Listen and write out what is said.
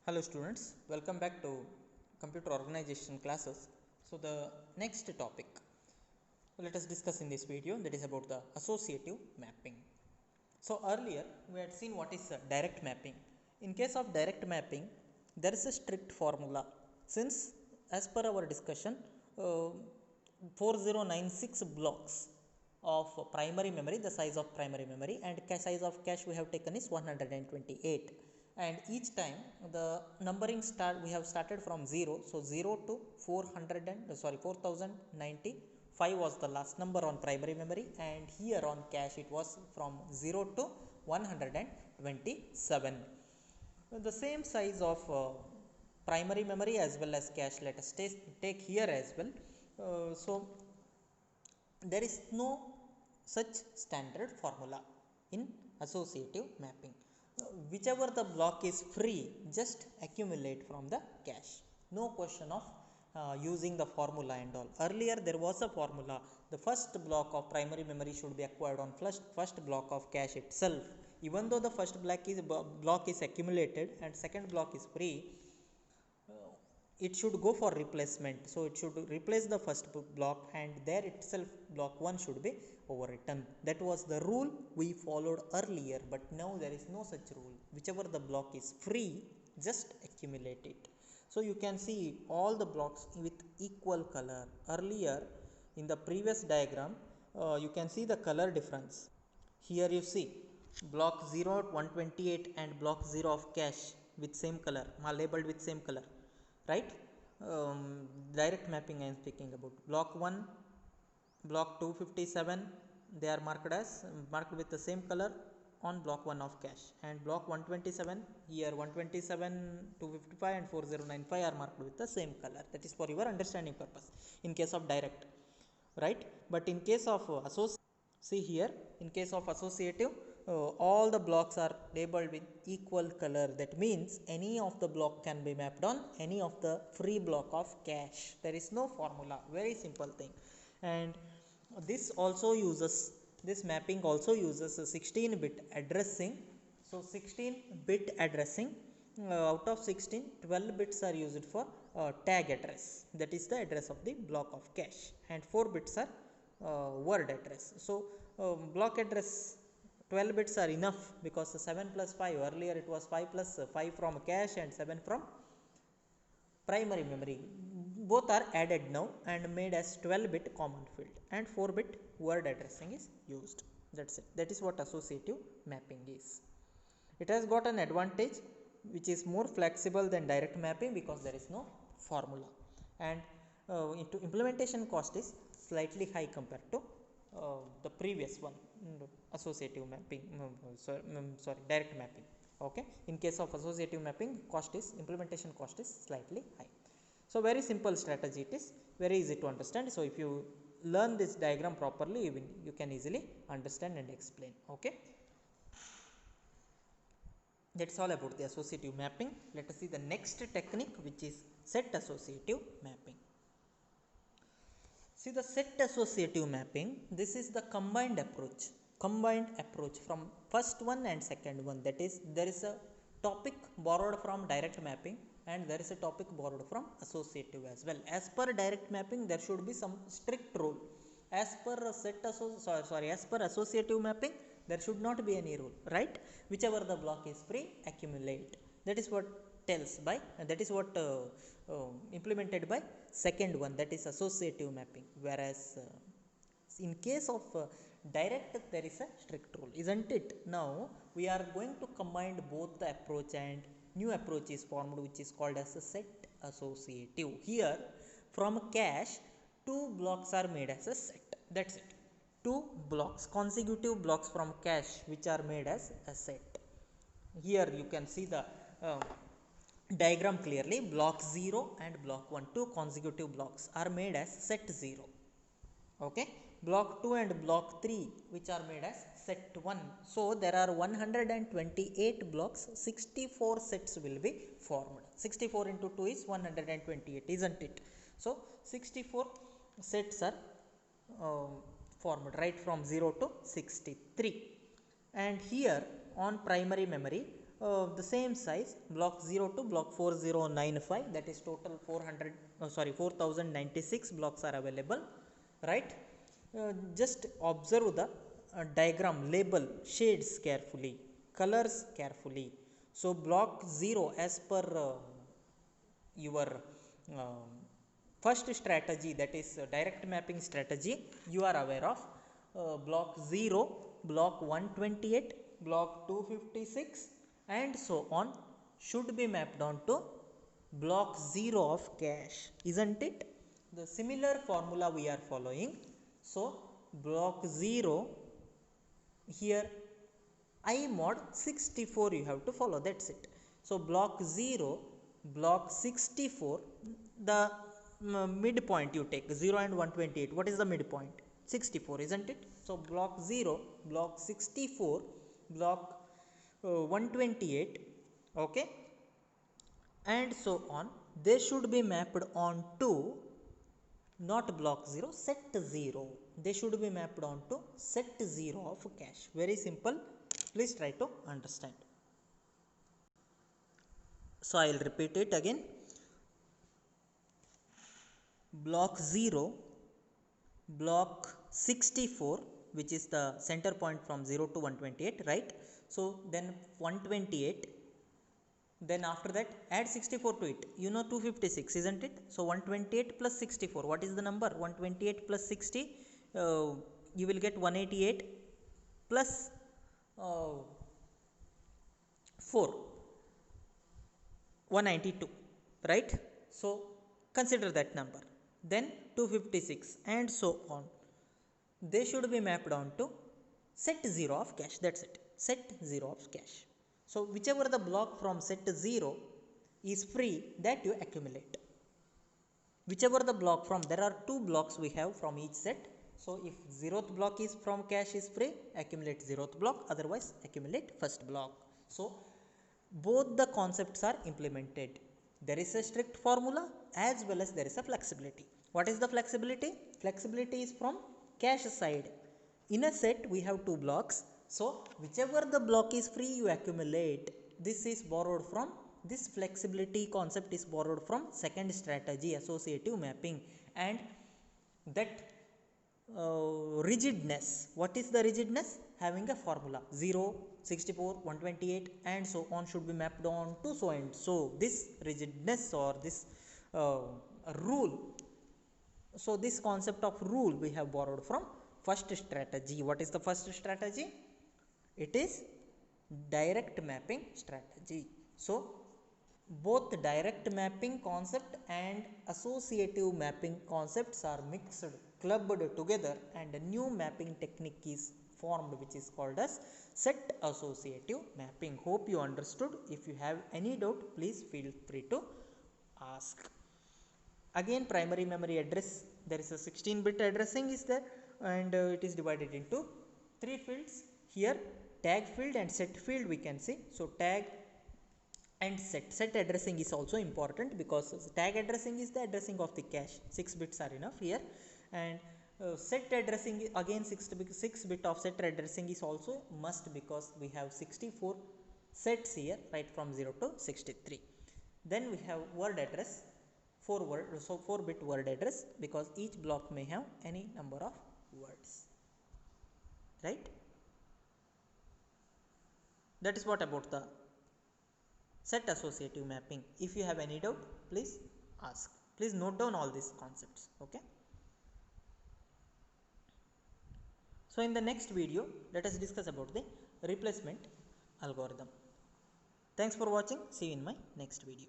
Hello students, welcome back to computer organization classes. So the next topic let us discuss in this video, that is about the associative mapping. So earlier we had seen what is direct mapping. In case of direct mapping, there is a strict formula, since as per our discussion 4096 blocks of primary memory, the size of primary memory, and size of cache we have taken is 128, and each time the numbering we have started from 0. So 0 to 4095 was the last number on primary memory, and here on cache it was from 0 to 127. The same size of primary memory as well as cache, let us take here as well. So there is no such standard formula in associative mapping. Whichever the block is free, just accumulate from the cache. No question of using the formula and all. Earlier there was a formula. The first block of primary memory should be acquired on first block of cache itself. Even though the first block is accumulated and second block is free, it should go for replacement. So it should replace the first block, and there itself block 1 should be overwritten. That was the rule we followed earlier, but now there is no such rule. Whichever the block is free, just accumulate it. So you can see all the blocks with equal color. Earlier in the previous diagram, you can see the color difference. Here you see block 0 128 and block 0 of cache with same color, labeled with same color, right? Direct mapping I am speaking about. Block 1, block 257, they are marked with the same color on block 1 of cache, and block 127, here 127, 255 and 4095 are marked with the same color. That is for your understanding purpose in case of direct, right? But in case of see here, in case of associative, all the blocks are labeled with equal color. That means any of the block can be mapped on any of the free block of cache. There is no formula, very simple thing. And this mapping also uses a 16-bit addressing. So 16-bit addressing, out of 16, 12 bits are used for tag address, that is the address of the block of cache, and 4 bits are word address. So block address 12 bits are enough, because 7 plus 5, earlier it was 5 plus 5 from cache and 7 from primary memory. Both are added now and made as 12-bit common field, and 4-bit word addressing is used. That's it. That is what associative mapping is. It has got an advantage which is more flexible than direct mapping, because there is no formula, and implementation cost is slightly high compared to the previous one, associative mapping, direct mapping. Okay, in case of associative mapping, implementation cost is slightly high. So very simple strategy, it is very easy to understand. So if you learn this diagram properly, you can easily understand and explain. Okay, that's all about the associative mapping. Let us see the next technique, which is set associative mapping. See the set associative mapping, this is the combined approach from first one and second one. That is, there is a topic borrowed from direct mapping, and there is a topic borrowed from associative as well. As per direct mapping, there should be some strict rule. As per associative mapping, there should not be any rule, right? Whichever the block is free, accumulate. That is what implemented by second one, that is associative mapping. Whereas in case of direct, there is a strict rule, isn't it? Now we are going to combine both the approach, and new approach is formed, which is called as a set associative. Here from cache, 2 blocks are made as a set. That's it. 2 blocks, consecutive blocks from cache, which are made as a set. Here you can see the diagram clearly. Block 0 and block 1, 2 consecutive blocks are made as set 0. Okay, block 2 and block 3, which are made as set 1. So there are 128 blocks, 64 sets will be formed. 64 into 2 is 128, isn't it? So 64 sets are formed right from 0 to 63. And here on primary memory, the same size block 0 to block 4095, that is total 4096 blocks are available, right? Just observe the diagram, label, shades carefully, colors carefully. So block 0, as per your um, first strategy, that is direct mapping strategy, you are aware of block 0, block 128, block 256 and so on should be mapped onto block 0 of cache, isn't it? The similar formula we are following. So block 0 here I mod 64 you have to follow, that's it. So block 0, block 64, the midpoint you take 0 and 128, what is the midpoint? 64, isn't it? So block 0, block 64, block 128, okay, and so on, they should be mapped on to not block 0, set 0, they should be mapped on to set 0 of cache. Very simple, please try to understand. So I will repeat it again. Block 0, block 64, which is the center point from 0 to 128, right? So then 128, then after that add 64 to it, you know 256, isn't it? So 128 plus 64, what is the number? 128 plus 60, you will get 188 plus 4, 192, right? So consider that number, then 256 and so on, they should be mapped on to set 0 of cache, that's it, set 0 of cache. So whichever the block from set 0 is free, that you accumulate. Whichever the block from, there are two blocks we have from each set. So if 0th block is from cache is free, accumulate 0th block, otherwise accumulate first block. So both the concepts are implemented. There is a strict formula as well as there is a flexibility. What is the flexibility? Flexibility is from cache side. In a set we have two blocks, so whichever the block is free you accumulate. This is borrowed from, this flexibility concept is borrowed from second strategy, associative mapping. And that rigidness, what is the rigidness? Having a formula 0, 64, 128 and so on should be mapped on to so and so. This rigidness or this rule, so this concept of rule we have borrowed from first strategy. What is the first strategy? It is direct mapping strategy. So both direct mapping concept and associative mapping concepts are mixed, clubbed together, and a new mapping technique is formed which is called as set associative mapping. Hope you understood. If you have any doubt, please feel free to ask. Again, primary memory address, there is a 16-bit addressing is there, and it is divided into three fields. Here tag field and set field we can see. So tag and set addressing is also important, because tag addressing is the addressing of the cache, 6 bits are enough here. And set addressing, again 6 bit of set addressing is also must, because we have 64 sets here, right from 0 to 63. Then we have word address, 4 bit word address, because each block may have any number of words, right? That is what about the set associative mapping. If you have any doubt, please ask. Please note down all these concepts, okay? So in the next video, let us discuss about the replacement algorithm. Thanks for watching. See you in my next video.